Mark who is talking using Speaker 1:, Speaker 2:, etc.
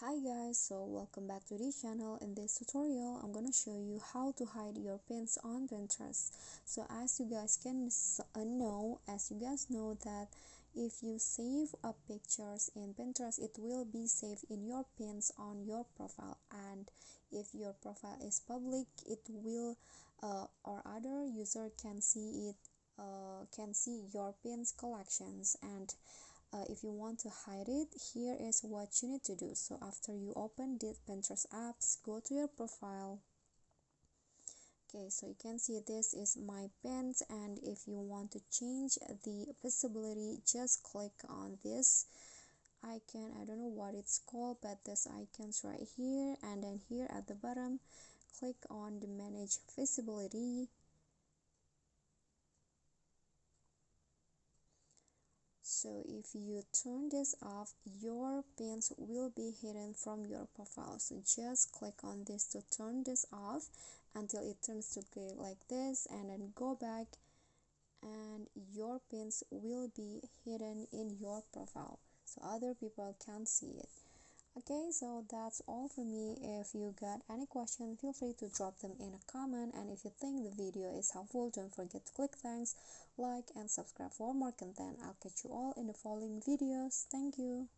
Speaker 1: Hi guys, so welcome back to this channel. In this tutorial I'm gonna show you how to hide your pins on Pinterest. So as you guys know that if you save up pictures in Pinterest, it will be saved in your pins on your profile, and if your profile is public, it will or other user can see it, can see your pins collections. And if you want to hide it, here is what you need to do. So after you open the Pinterest apps, go to your profile. Okay, so you can see this is my pins, and if you want to change the visibility, just click on this icon. I don't know what it's called, but this icon's right here, and then here at the bottom click on the manage visibility. So if you turn this off, your pins will be hidden from your profile. So just click on this to turn this off until it turns to gray like this, and then go back and your pins will be hidden in your profile so other people can't see it. Okay, so that's all for me. If you got any question, feel free to drop them in a comment, and if you think the video is helpful, don't forget to click thanks, like, and subscribe for more content. I'll catch you all in the following videos. Thank you.